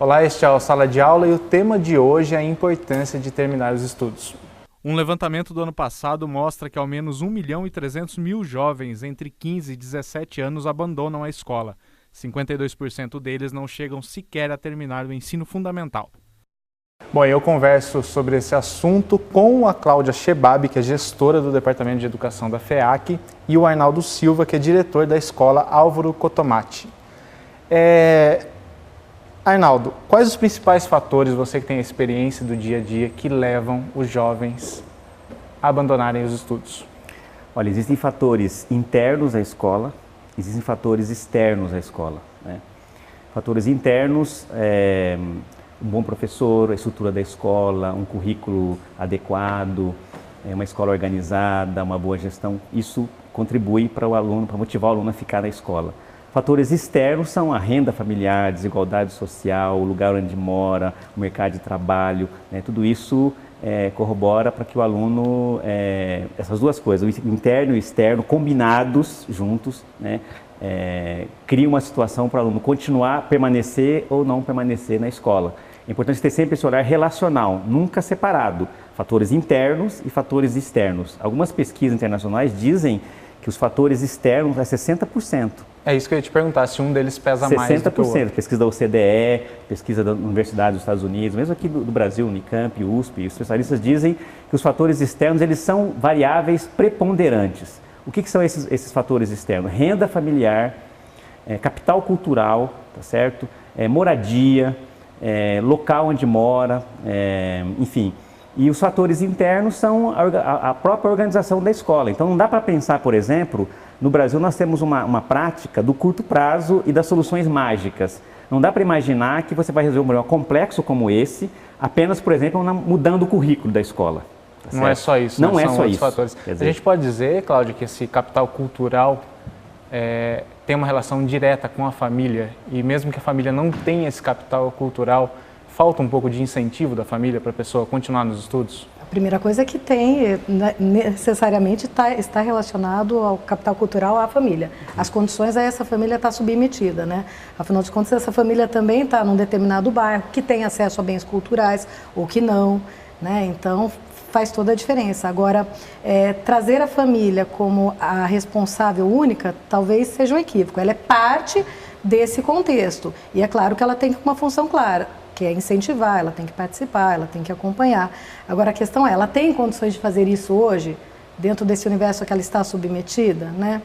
Olá, este é o Sala de Aula e o tema de hoje é a importância de terminar os estudos. Um levantamento do ano passado mostra que ao menos 1.300.000 jovens entre 15 e 17 anos abandonam a escola. 52% deles não chegam sequer a terminar o ensino fundamental. Bom, eu converso sobre esse assunto com a Cláudia Chebab, que é gestora do Departamento de Educação da FEAC, e o Arnaldo Silva, que é diretor da Escola Álvaro Cotomati. Arnaldo, quais os principais fatores, você que tem a experiência do dia a dia, que levam os jovens a abandonarem os estudos? Olha, existem fatores internos à escola, existem fatores externos à escola, né? Fatores internos, um bom professor, a estrutura da escola, um currículo adequado, uma escola organizada, uma boa gestão, isso contribui para o aluno, para motivar o aluno a ficar na escola. Fatores externos são a renda familiar, desigualdade social, o lugar onde mora, o mercado de trabalho, né? Tudo isso corrobora para que o aluno, essas duas coisas, o interno e o externo, combinados juntos, né? Cria uma situação para o aluno continuar, permanecer ou não permanecer na escola. É importante ter sempre esse olhar relacional, nunca separado, fatores internos e fatores externos. Algumas pesquisas internacionais dizem que os fatores externos é 60%. É isso que eu ia te perguntar, se um deles pesa mais do que o outro. 60%, pesquisa da OCDE, pesquisa da Universidade dos Estados Unidos, mesmo aqui do Brasil, Unicamp, USP, os especialistas dizem que os fatores externos eles são variáveis preponderantes. O que são esses fatores externos? Renda familiar, capital cultural, tá certo? Moradia, local onde mora, enfim. E os fatores internos são a própria organização da escola. Então não dá para pensar, por exemplo, no Brasil nós temos uma prática do curto prazo e das soluções mágicas. Não dá para imaginar que você vai resolver um problema complexo como esse, apenas, por exemplo, mudando o currículo da escola. Tá não é só isso, não são só outros isso. fatores. A gente pode dizer, Cláudia, que esse capital cultural tem uma relação direta com a família, e mesmo que a família não tenha esse capital cultural, falta um pouco de incentivo da família para a pessoa continuar nos estudos? A primeira coisa é que tem, necessariamente está relacionado ao capital cultural à família. As condições a essa família está submetida, né? Afinal de contas, essa família também está num determinado bairro, que tem acesso a bens culturais ou que não, né? Então, faz toda a diferença. Agora, trazer a família como a responsável única, talvez seja um equívoco. Ela é parte desse contexto. E é claro que ela tem uma função clara, que é incentivar, ela tem que participar, ela tem que acompanhar. Agora a questão é, ela tem condições de fazer isso hoje, dentro desse universo que ela está submetida, né?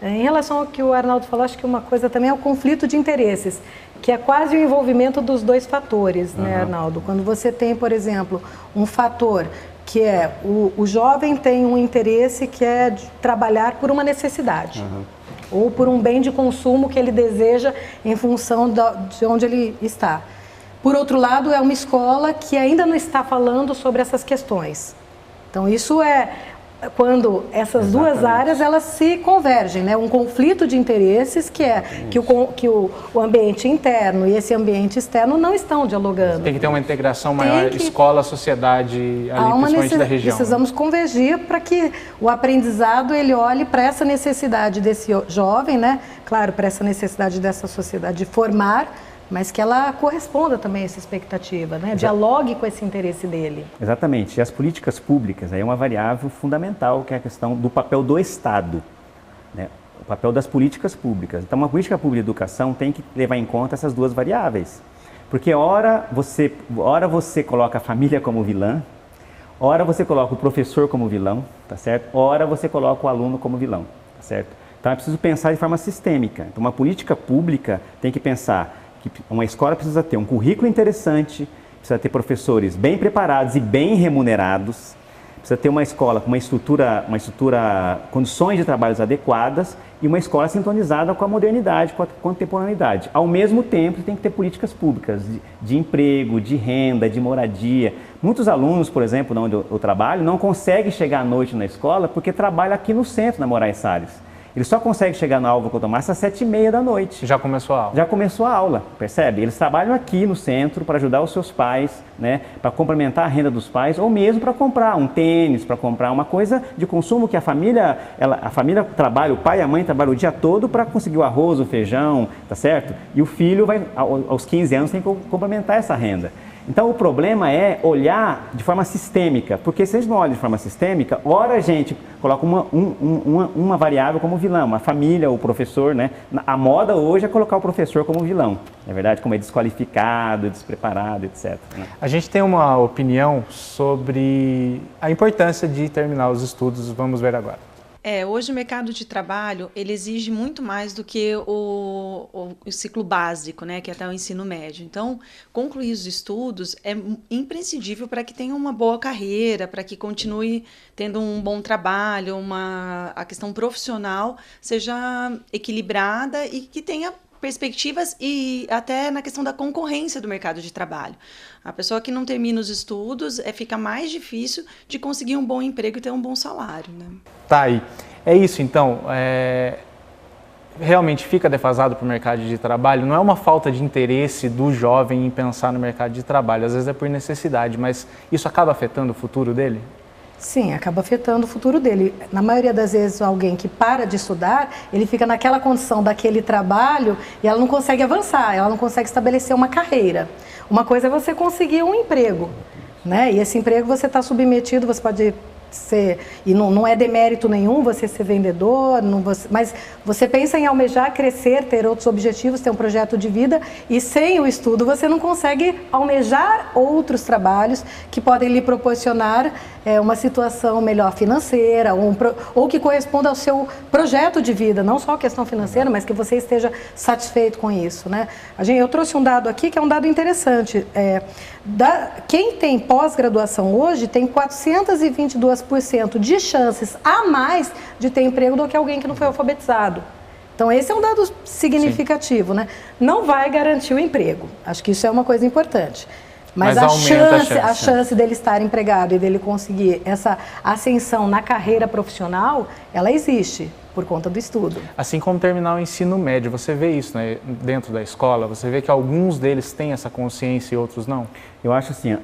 Em relação ao que o Arnaldo falou, acho que uma coisa também é o conflito de interesses, que é quase o envolvimento dos dois fatores, né, Arnaldo? Quando você tem, por exemplo, um fator que é o jovem tem um interesse que é de trabalhar por uma necessidade. Ou por um bem de consumo que ele deseja em função de onde ele está. Por outro lado, é uma escola que ainda não está falando sobre essas questões. Então, isso é quando essas duas áreas elas se convergem, né? Um conflito de interesses que é que o ambiente interno e esse ambiente externo não estão dialogando. Tem que ter uma integração maior, escola, sociedade, ali, principalmente da região. Precisamos convergir para que o aprendizado ele olhe para essa necessidade desse jovem, né? Claro, para essa necessidade dessa sociedade de formar, mas que ela corresponda também a essa expectativa, né? Dialogue com esse interesse dele. Exatamente. E as políticas públicas aí é uma variável fundamental, que é a questão do papel do Estado, né? O papel das políticas públicas. Então, uma política pública de educação tem que levar em conta essas duas variáveis. Porque ora você coloca a família como vilã, ora você coloca o professor como vilão, tá certo? Ora você coloca o aluno como vilão, tá certo? Então, é preciso pensar de forma sistêmica. Então, uma política pública tem que pensar que uma escola precisa ter um currículo interessante, precisa ter professores bem preparados e bem remunerados, precisa ter uma escola com uma estrutura, condições de trabalhos adequadas e uma escola sintonizada com a modernidade, com a contemporaneidade. Ao mesmo tempo, tem que ter políticas públicas de emprego, de renda, de moradia. Muitos alunos, por exemplo, onde eu trabalho, não conseguem chegar à noite na escola porque trabalham aqui no centro, na Moraes Salles. Ele só consegue chegar na aula Cotomaço às 7h30 da noite. Já começou a aula. Já começou a aula, percebe? Eles trabalham aqui no centro para ajudar os seus pais, né? Para complementar a renda dos pais, ou mesmo para comprar um tênis, para comprar uma coisa de consumo que a família trabalha, o pai e a mãe trabalham o dia todo para conseguir o arroz, o feijão, tá certo? E o filho vai, aos 15 anos, tem que complementar essa renda. Então, o problema é olhar de forma sistêmica, porque se a gente não olha de forma sistêmica, ora a gente coloca uma variável como vilão, a família, o professor, né? A moda hoje é colocar o professor como vilão, é verdade? Como é desqualificado, despreparado, etc. Né? A gente tem uma opinião sobre a importância de terminar os estudos, vamos ver agora. Hoje o mercado de trabalho, ele exige muito mais do que o ciclo básico, né, que é até o ensino médio. Então, concluir os estudos é imprescindível para que tenha uma boa carreira, para que continue tendo um bom trabalho, a questão profissional seja equilibrada e que tenha perspectivas e até na questão da concorrência do mercado de trabalho. A pessoa que não termina os estudos fica mais difícil de conseguir um bom emprego e ter um bom salário, né? Tá aí. É isso, então. Realmente fica defasado para o mercado de trabalho. Não é uma falta de interesse do jovem em pensar no mercado de trabalho. Às vezes é por necessidade, mas isso acaba afetando o futuro dele? Sim, acaba afetando o futuro dele. Na maioria das vezes, alguém que para de estudar, ele fica naquela condição daquele trabalho e ela não consegue avançar, ela não consegue estabelecer uma carreira. Uma coisa é você conseguir um emprego, né? E esse emprego você está submetido, você pode ser, e não é demérito nenhum você ser vendedor, mas você pensa em almejar, crescer, ter outros objetivos, ter um projeto de vida, e sem o estudo você não consegue almejar outros trabalhos que podem lhe proporcionar uma situação melhor financeira, ou que corresponda ao seu projeto de vida, não só a questão financeira, mas que você esteja satisfeito com isso, né? Eu trouxe um dado aqui que é um dado interessante. Quem tem pós-graduação hoje tem 422% de chances a mais de ter emprego do que alguém que não foi alfabetizado. Então, esse é um dado significativo, né? Não vai garantir o emprego. Acho que isso é uma coisa importante. Mas a chance dele estar empregado e dele conseguir essa ascensão na carreira profissional, ela existe por conta do estudo. Assim como terminar o ensino médio, você vê isso, né, dentro da escola? Você vê que alguns deles têm essa consciência e outros não? Eu acho assim,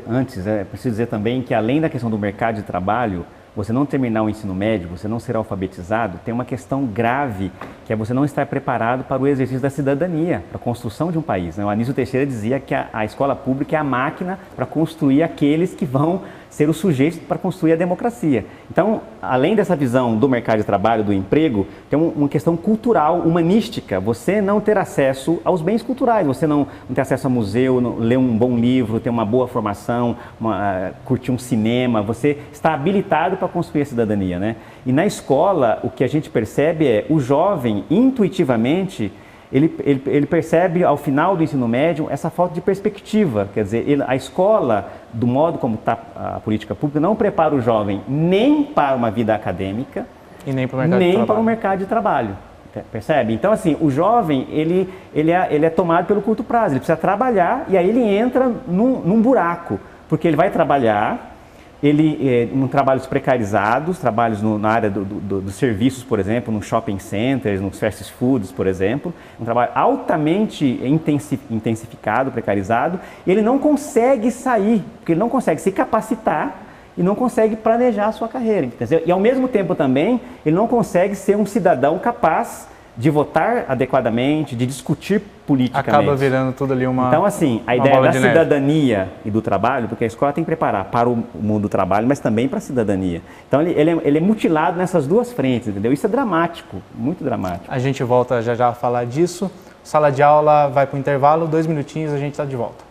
antes, preciso dizer também que além da questão do mercado de trabalho, você não terminar o ensino médio, você não ser alfabetizado, tem uma questão grave, que é você não estar preparado para o exercício da cidadania, para a construção de um país, né? O Anísio Teixeira dizia que a escola pública é a máquina para construir aqueles que vão ser os sujeitos para construir a democracia. Então, além dessa visão do mercado de trabalho, do emprego, tem uma questão cultural, humanística. Você não ter acesso aos bens culturais, você não ter acesso a museu, ler um bom livro, ter uma boa formação, curtir um cinema, você está habilitado para construir a cidadania, né? E na escola, o que a gente percebe é o jovem, intuitivamente, ele percebe ao final do ensino médio essa falta de perspectiva, quer dizer, a escola, do modo como está a política pública, não prepara o jovem nem para uma vida acadêmica e nem para o mercado de trabalho, percebe? Então, assim, o jovem, ele é tomado pelo curto prazo, ele precisa trabalhar e aí ele entra num buraco, porque ele vai trabalhar, em trabalhos precarizados, trabalhos na área dos serviços, por exemplo, nos shopping centers, nos fast foods, por exemplo, um trabalho altamente intensificado, precarizado, e ele não consegue sair, porque ele não consegue se capacitar e não consegue planejar a sua carreira, entendeu? E ao mesmo tempo também, ele não consegue ser um cidadão capaz de votar adequadamente, de discutir politicamente. Acaba virando tudo ali Então, assim, a ideia da cidadania e do trabalho, porque a escola tem que preparar para o mundo do trabalho, mas também para a cidadania. Então, ele é mutilado nessas duas frentes, entendeu? Isso é dramático, muito dramático. A gente volta já a falar disso. Sala de aula vai para o intervalo, 2 minutinhos, a gente está de volta.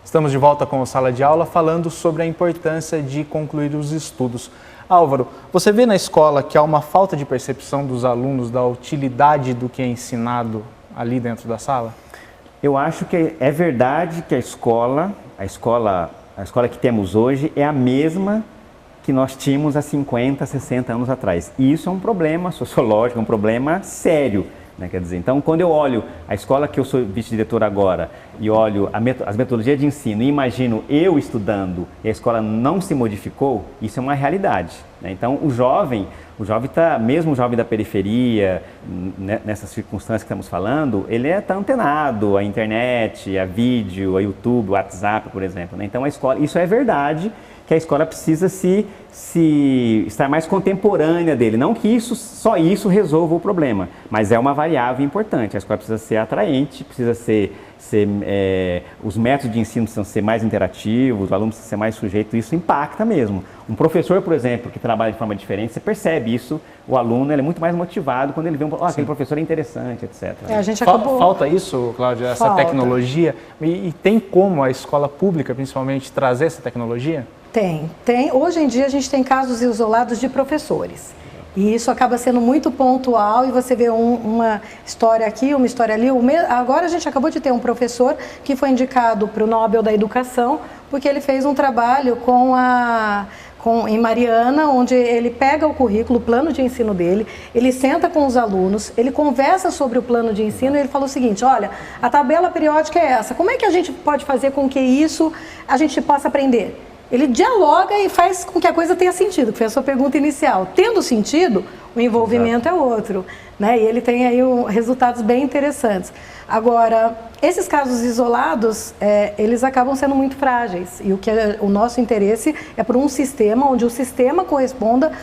Estamos de volta com a Sala de Aula falando sobre a importância de concluir os estudos. Álvaro, você vê na escola que há uma falta de percepção dos alunos da utilidade do que é ensinado ali dentro da sala? Eu acho que é verdade que a escola que temos hoje é a mesma que nós tínhamos há 50, 60 anos atrás. E isso é um problema sociológico, um problema sério. né? Quer dizer, então, quando eu olho a escola que eu sou vice-diretor agora e olho as metodologias de ensino e imagino eu estudando e a escola não se modificou, isso é uma realidade, né? Então, o jovem está, mesmo o jovem da periferia, nessas circunstâncias que estamos falando, ele está antenado à internet, a vídeo, a YouTube, WhatsApp, por exemplo, né? Então, a escola, isso é verdade, que a escola precisa estar mais contemporânea dele. Não que só isso resolva o problema, mas é uma variável importante. A escola precisa ser atraente, precisa os métodos de ensino precisam ser mais interativos, o aluno precisa ser mais sujeito, isso impacta mesmo. Um professor, por exemplo, que trabalha de forma diferente, você percebe isso, o aluno ele é muito mais motivado quando ele vê aquele professor é interessante, etc. A gente acabou... Falta isso, Cláudia, essa tecnologia? E tem como a escola pública, principalmente, trazer essa tecnologia? Tem. Hoje em dia a gente tem casos isolados de professores. E isso acaba sendo muito pontual e você vê uma história aqui, uma história ali. Agora a gente acabou de ter um professor que foi indicado para o Nobel da Educação porque ele fez um trabalho em Mariana, onde ele pega o currículo, o plano de ensino dele, ele senta com os alunos, ele conversa sobre o plano de ensino e ele fala o seguinte: olha, a tabela periódica é essa, como é que a gente pode fazer com que isso a gente possa aprender? Ele dialoga e faz com que a coisa tenha sentido, que foi a sua pergunta inicial. Tendo sentido, o envolvimento é outro, né? E ele tem aí resultados bem interessantes. Agora, esses casos isolados, eles acabam sendo muito frágeis. E o nosso interesse é por um sistema onde o sistema corresponda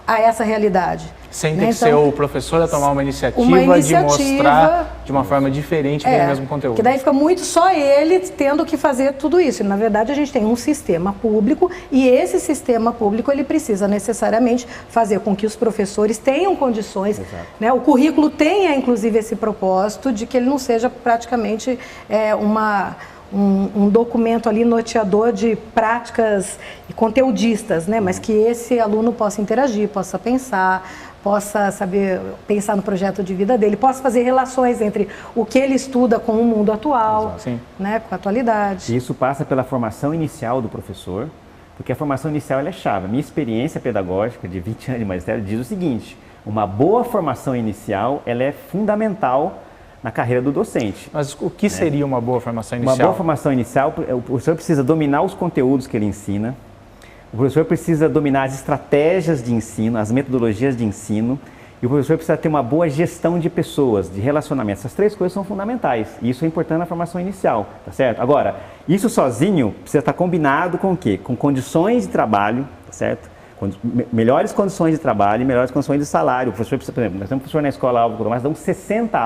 a essa realidade. Sem ter que ser o professor a tomar uma iniciativa de mostrar de uma forma diferente o mesmo conteúdo. Que daí fica muito só ele tendo que fazer tudo isso. E, na verdade, a gente tem um sistema público e esse sistema público ele precisa necessariamente fazer com que os professores tenham condições, né? O currículo tenha, inclusive, esse propósito de que ele não seja praticamente um documento ali norteador de práticas conteudistas, né? Mas que esse aluno possa interagir, possa pensar, possa saber pensar no projeto de vida dele, possa fazer relações entre o que ele estuda com o mundo atual, né? Com a atualidade. Isso passa pela formação inicial do professor, porque a formação inicial ela é chave. A minha experiência pedagógica de 20 anos de magistério diz o seguinte: uma boa formação inicial ela é fundamental na carreira do docente. Mas o que seria uma boa formação inicial? Uma boa formação inicial, o professor precisa dominar os conteúdos que ele ensina, o professor precisa dominar as estratégias de ensino, as metodologias de ensino, e o professor precisa ter uma boa gestão de pessoas, de relacionamento. Essas três coisas são fundamentais, e isso é importante na formação inicial, tá certo? Agora, isso sozinho precisa estar combinado com o quê? Com condições de trabalho, tá certo? Melhores condições de trabalho e melhores condições de salário. O professor precisa, por exemplo, nós temos um professor na escola Álvaro Codornaz, damos 60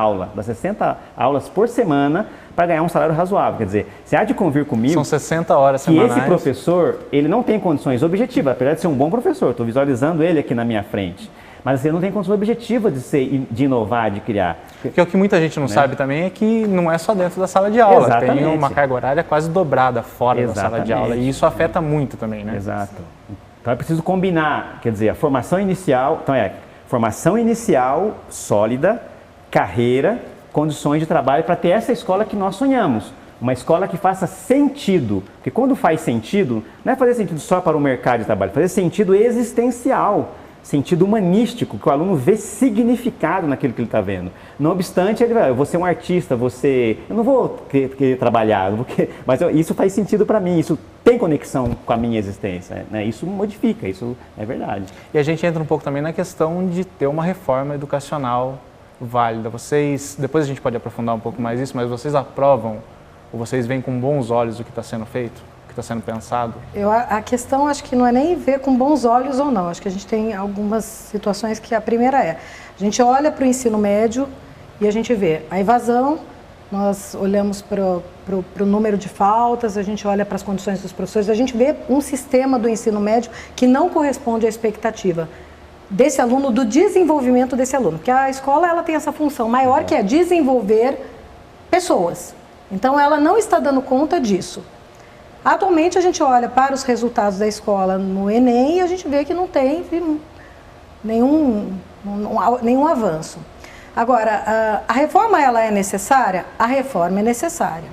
aulas por semana para ganhar um salário razoável. Quer dizer, você há de convir comigo... São 60 horas semanais. Que esse professor, ele não tem condições objetivas, apesar de ser um bom professor, estou visualizando ele aqui na minha frente, mas ele não tem condição objetiva de inovar, de criar. Porque o que muita gente não sabe também é que não é só dentro da sala de aula, Exatamente. Tem uma carga horária quase dobrada fora da sala de aula, e isso afeta muito também, né? Exato. Então é preciso combinar, quer dizer, a formação inicial, formação inicial sólida, carreira, condições de trabalho para ter essa escola que nós sonhamos. Uma escola que faça sentido, porque quando faz sentido, não é fazer sentido só para o mercado de trabalho, fazer sentido existencial, sentido humanístico, que o aluno vê significado naquilo que ele está vendo. Não obstante, ele vai, eu vou ser um artista, eu não vou querer trabalhar, mas isso faz sentido para mim, isso tem conexão com a minha existência, né? Isso modifica, isso é verdade. E a gente entra um pouco também na questão de ter uma reforma educacional válida. Depois a gente pode aprofundar um pouco mais isso, mas vocês aprovam, ou vocês veem com bons olhos o que está sendo feito? Que está sendo pensado? A questão acho que não é nem ver com bons olhos ou não, acho que a gente tem algumas situações que a primeira a gente olha para o ensino médio e a gente vê a evasão, nós olhamos para o número de faltas, a gente olha para as condições dos professores, a gente vê um sistema do ensino médio que não corresponde à expectativa desse aluno, do desenvolvimento desse aluno, porque a escola ela tem essa função maior que é desenvolver pessoas, então ela não está dando conta disso. Atualmente a gente olha para os resultados da escola no Enem e a gente vê que não tem nenhum avanço. Agora, a reforma ela é necessária? A reforma é necessária.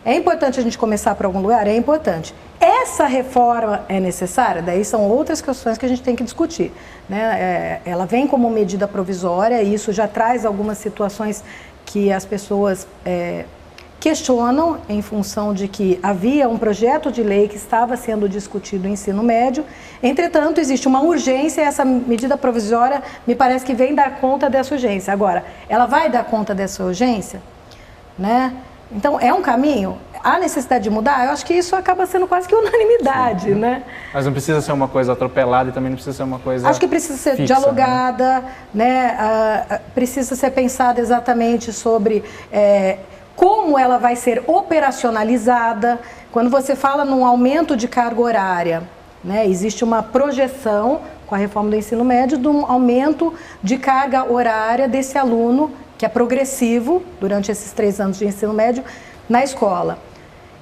É importante a gente começar por algum lugar? É importante. Essa reforma é necessária? Daí são outras questões que a gente tem que discutir, né? Ela vem como medida provisória e isso já traz algumas situações que as pessoas questionam em função de que havia um projeto de lei que estava sendo discutido no ensino médio. Entretanto, existe uma urgência e essa medida provisória me parece que vem dar conta dessa urgência. Agora, ela vai dar conta dessa urgência? Né? Então, é um caminho? Há necessidade de mudar? Eu acho que isso acaba sendo quase que unanimidade, sim, né? Mas não precisa ser uma coisa atropelada e também não precisa ser uma coisa acho que precisa ser fixa, dialogada, né? Precisa ser pensada exatamente sobre como ela vai ser operacionalizada. Quando você fala num aumento de carga horária, né? Existe uma projeção com a reforma do ensino médio de um aumento de carga horária desse aluno que é progressivo durante esses 3 anos de ensino médio na escola.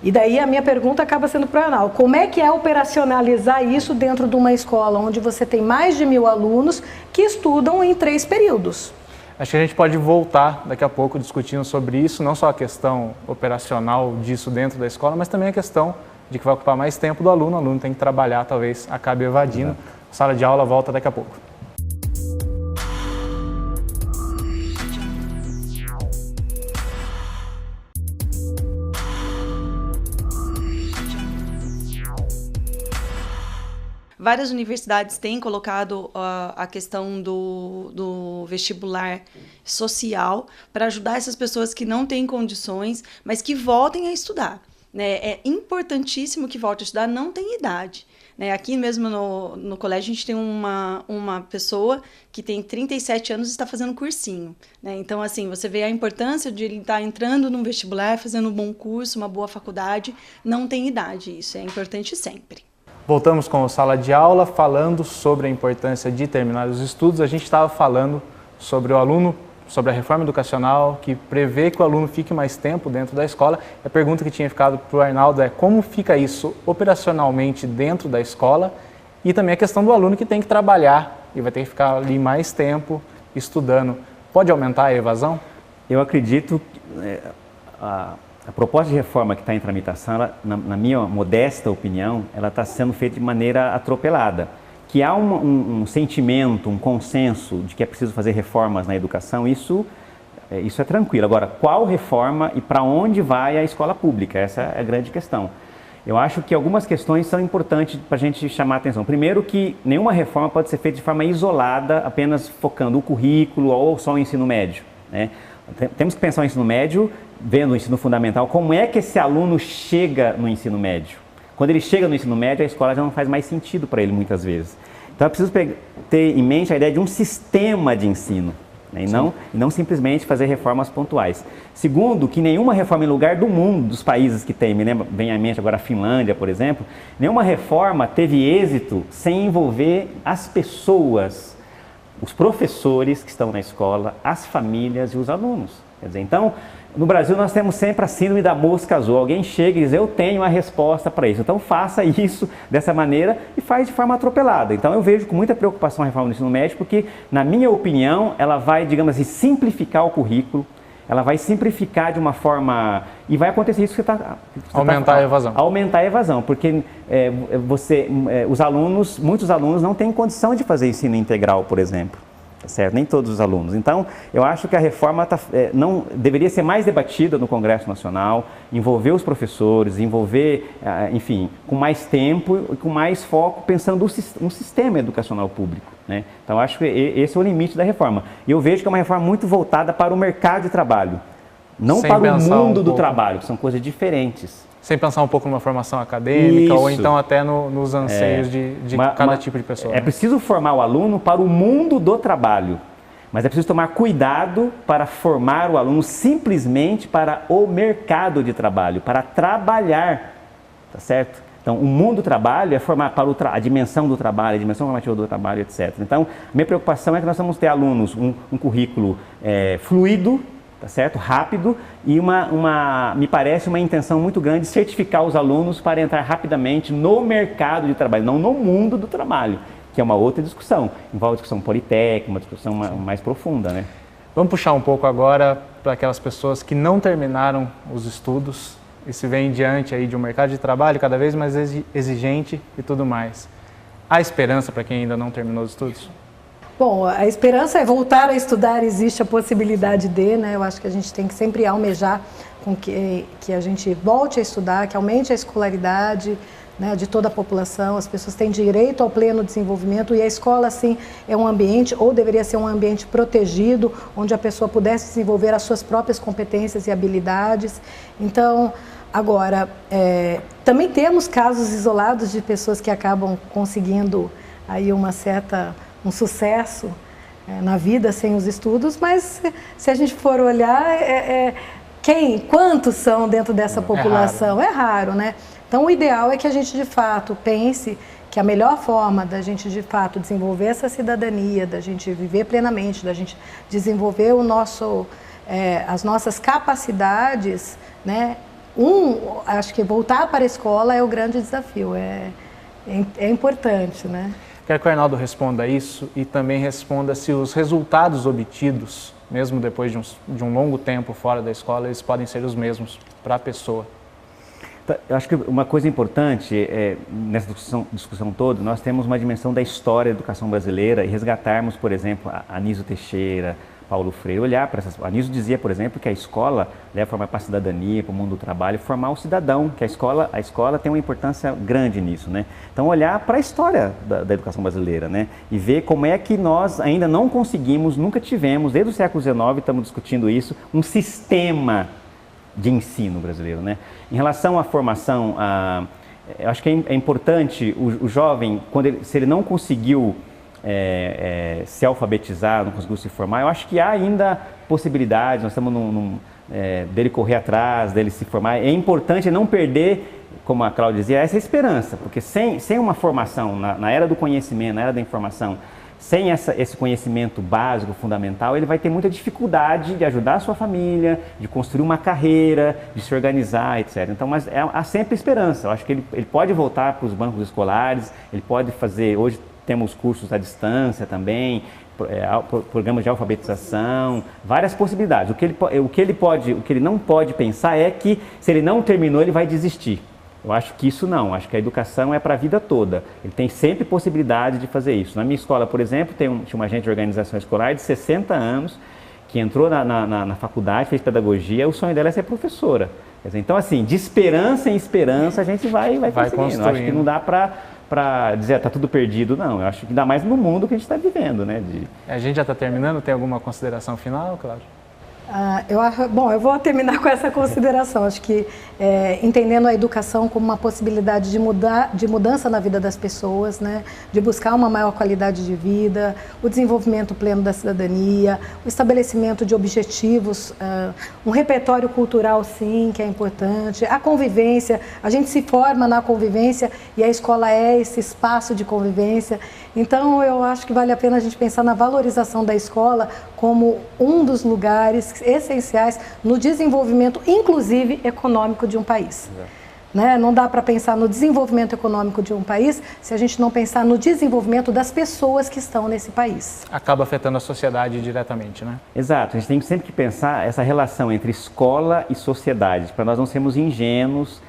E daí a minha pergunta acaba sendo para o Arnaldo, como é que é operacionalizar isso dentro de uma escola onde você tem mais de 1.000 alunos que estudam em 3 períodos? Acho que a gente pode voltar daqui a pouco discutindo sobre isso, não só a questão operacional disso dentro da escola, mas também a questão de que vai ocupar mais tempo do aluno, o aluno tem que trabalhar, talvez acabe evadindo. A sala de aula volta daqui a pouco. Várias universidades têm colocado a questão do vestibular social para ajudar essas pessoas que não têm condições, mas que voltem a estudar. Né? É importantíssimo que volte a estudar, não tem idade. Né? Aqui mesmo no colégio a gente tem uma pessoa que tem 37 anos e está fazendo cursinho. Né? Então, assim, você vê a importância de ele estar entrando num vestibular, fazendo um bom curso, uma boa faculdade, não tem idade, isso é importante sempre. Voltamos com a sala de aula, falando sobre a importância de terminar os estudos. A gente estava falando sobre o aluno, sobre a reforma educacional, que prevê que o aluno fique mais tempo dentro da escola. A pergunta que tinha ficado para o Arnaldo é como fica isso operacionalmente dentro da escola e também a questão do aluno que tem que trabalhar e vai ter que ficar ali mais tempo estudando. Pode aumentar a evasão? Eu acredito que a proposta de reforma que está em tramitação, ela, na minha modesta opinião, ela está sendo feita de maneira atropelada. Que há um sentimento, um consenso de que é preciso fazer reformas na educação, isso é tranquilo. Agora, qual reforma e para onde vai a escola pública? Essa é a grande questão. Eu acho que algumas questões são importantes para a gente chamar a atenção. Primeiro que nenhuma reforma pode ser feita de forma isolada, apenas focando o currículo ou só o ensino médio, né? Temos que pensar o ensino médio, vendo o ensino fundamental, como é que esse aluno chega no ensino médio. Quando ele chega no ensino médio, a escola já não faz mais sentido para ele muitas vezes. Então é preciso ter em mente a ideia de um sistema de ensino, né? e não simplesmente fazer reformas pontuais. Segundo, que nenhuma reforma em lugar do mundo, dos países que tem, vem à mente agora a Finlândia, por exemplo, nenhuma reforma teve êxito sem envolver as pessoas, os professores que estão na escola, as famílias e os alunos. Quer dizer, então, no Brasil nós temos sempre a síndrome da mosca azul. Alguém chega e diz, eu tenho a resposta para isso. Então faça isso dessa maneira e faz de forma atropelada. Então eu vejo com muita preocupação a reforma do ensino médio, porque, na minha opinião, ela vai, digamos assim, simplificar o currículo, ela vai simplificar de uma forma... E vai acontecer isso que você está... Aumentar a evasão. Aumentar a evasão, porque muitos alunos não têm condição de fazer ensino integral, por exemplo. Certo? Nem todos os alunos. Então, eu acho que a reforma não deveria ser mais debatida no Congresso Nacional, envolver os professores, envolver, enfim, com mais tempo e com mais foco, pensando um sistema educacional público, né? Então, acho que esse é o limite da reforma. E eu vejo que é uma reforma muito voltada para o mercado de trabalho, não para o mundo do trabalho, que são coisas diferentes. Sem pensar um pouco numa formação acadêmica ou então até nos anseios de cada tipo de pessoa. É preciso formar o aluno para o mundo do trabalho, mas é preciso tomar cuidado para formar o aluno simplesmente para o mercado de trabalho, para trabalhar, tá certo? Então, o mundo do trabalho é formar para a dimensão do trabalho, a dimensão formativa do trabalho, etc. Então, a minha preocupação é que nós vamos ter alunos, um currículo fluido, tá certo? Rápido e me parece uma intenção muito grande de certificar os alunos para entrar rapidamente no mercado de trabalho, não no mundo do trabalho, que é uma outra discussão, envolve discussão politécnica, uma discussão mais profunda, né? Vamos puxar um pouco agora para aquelas pessoas que não terminaram os estudos e se vem diante aí de um mercado de trabalho cada vez mais exigente e tudo mais. Há esperança para quem ainda não terminou os estudos? Bom, a esperança é voltar a estudar, existe a possibilidade de, né? Eu acho que a gente tem que sempre almejar com que a gente volte a estudar, que aumente a escolaridade, né, de toda a população. As pessoas têm direito ao pleno desenvolvimento e a escola, sim, é um ambiente, ou deveria ser um ambiente protegido, onde a pessoa pudesse desenvolver as suas próprias competências e habilidades. Então, agora, também temos casos isolados de pessoas que acabam conseguindo aí um sucesso na vida sem os estudos, mas se a gente for olhar, quantos são dentro dessa população? É raro, né? Então, o ideal é que a gente, de fato, pense que a melhor forma da gente, de fato, desenvolver essa cidadania, da gente viver plenamente, da gente desenvolver as nossas capacidades, né? Acho que voltar para a escola é o grande desafio, é importante, né? Quero que o Arnaldo responda isso e também responda se os resultados obtidos, mesmo depois de um longo tempo fora da escola, eles podem ser os mesmos para a pessoa. Eu acho que uma coisa importante nessa discussão toda, nós temos uma dimensão da história da educação brasileira e resgatarmos, por exemplo, Anísio Teixeira, Paulo Freire, olhar para essas... Anísio dizia, por exemplo, que a escola deve formar para a cidadania, para o mundo do trabalho, formar o cidadão, que a escola tem uma importância grande nisso, né? Então, olhar para a história da educação brasileira, né? E ver como é que nós ainda não conseguimos, nunca tivemos, desde o século XIX, estamos discutindo isso, um sistema de ensino brasileiro, né? Em relação à formação, eu acho que é importante o jovem, se ele não conseguiu se alfabetizar, não conseguiu se formar, eu acho que há ainda possibilidades, nós estamos dele correr atrás, dele se formar. É importante não perder, como a Cláudia dizia, essa esperança, porque sem uma formação, na era do conhecimento, na era da informação, sem esse conhecimento básico, fundamental, ele vai ter muita dificuldade de ajudar a sua família, de construir uma carreira, de se organizar, etc. Então, mas há sempre esperança. Eu acho que ele pode voltar para os bancos escolares, ele pode fazer, hoje temos cursos à distância também, programas de alfabetização, várias possibilidades. O que ele não pode pensar é que se ele não terminou, ele vai desistir. Eu acho que isso não, acho que a educação é para a vida toda. Ele tem sempre possibilidade de fazer isso. Na minha escola, por exemplo, tinha uma agente de organização escolar de 60 anos que entrou na faculdade, fez pedagogia, o sonho dela é ser professora. Quer dizer, então, assim, de esperança em esperança a gente vai conseguindo. Eu acho que não dá para dizer, está tudo perdido, não. Eu acho que ainda mais no mundo que a gente está vivendo, né? A gente já está terminando, tem alguma consideração final, Cláudia? Eu vou terminar com essa consideração. Acho que entendendo a educação como uma possibilidade de mudança na vida das pessoas, né? De buscar uma maior qualidade de vida, o desenvolvimento pleno da cidadania, o estabelecimento de objetivos, um repertório cultural, sim, que é importante, a convivência, a gente se forma na convivência e a escola é esse espaço de convivência. Então, eu acho que vale a pena a gente pensar na valorização da escola como um dos lugares essenciais no desenvolvimento, inclusive econômico, de um país. Né? Não dá para pensar no desenvolvimento econômico de um país se a gente não pensar no desenvolvimento das pessoas que estão nesse país. Acaba afetando a sociedade diretamente, né? Exato, a gente tem sempre que pensar essa relação entre escola e sociedade, para nós não sermos ingênuos,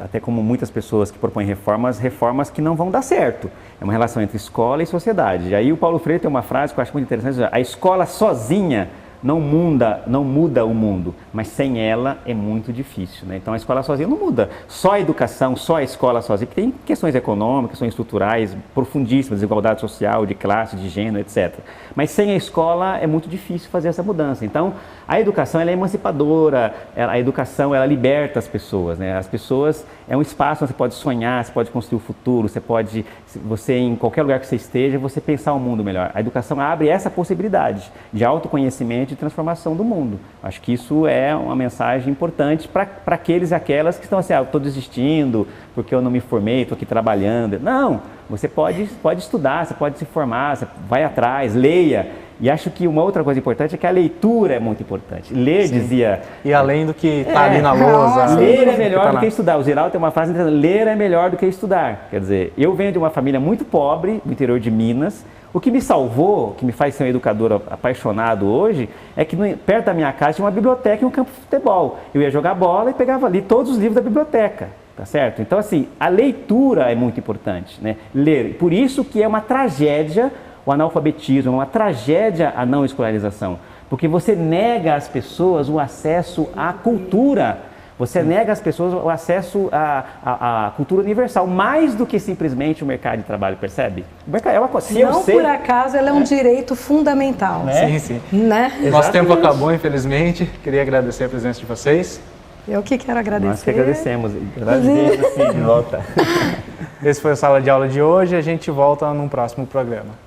até como muitas pessoas que propõem reformas que não vão dar certo. É uma relação entre escola e sociedade. E aí o Paulo Freire tem uma frase que eu acho muito interessante: a escola sozinha não muda o mundo, mas sem ela é muito difícil, né? Então a escola sozinha não muda. Só a educação, só a escola sozinha, porque tem questões econômicas, questões estruturais profundíssimas, desigualdade social, de classe, de gênero, etc. Mas sem a escola é muito difícil fazer essa mudança. Então a educação ela é emancipadora, a educação ela liberta as pessoas, né? As pessoas é um espaço onde você pode sonhar, você pode construir o futuro, você em qualquer lugar que você esteja, você pensar um mundo melhor. A educação abre essa possibilidade de autoconhecimento e transformação do mundo. Acho que isso é uma mensagem importante para aqueles e aquelas que estão assim, eu estou desistindo porque eu não me formei, estou aqui trabalhando. Não, você pode estudar, você pode se formar, você vai atrás, leia. E acho que uma outra coisa importante é que a leitura é muito importante. Ler, sim, dizia... E além do que está ali na lousa... Ler é melhor do que estudar. O Geraldo tem uma frase interessante: ler é melhor do que estudar. Quer dizer, eu venho de uma família muito pobre, do interior de Minas, O que me salvou, que me faz ser um educador apaixonado hoje, é que perto da minha casa tinha uma biblioteca e um campo de futebol. Eu ia jogar bola e pegava ali todos os livros da biblioteca, tá certo? Então, assim, a leitura é muito importante, né? Ler. Por isso que é uma tragédia o analfabetismo, é uma tragédia a não escolarização. Porque você nega às pessoas o acesso à cultura. Você nega às pessoas o acesso à cultura universal, mais do que simplesmente o mercado de trabalho, percebe? O mercado é uma, se não por acaso, ela é um direito fundamental. Né? Sim, sim. Né? Nosso tempo acabou, infelizmente. Queria agradecer a presença de vocês. Eu que quero agradecer. Nós que agradecemos. Beijo, sim, de volta. Esse foi o Sala de Aula de hoje. A gente volta num próximo programa.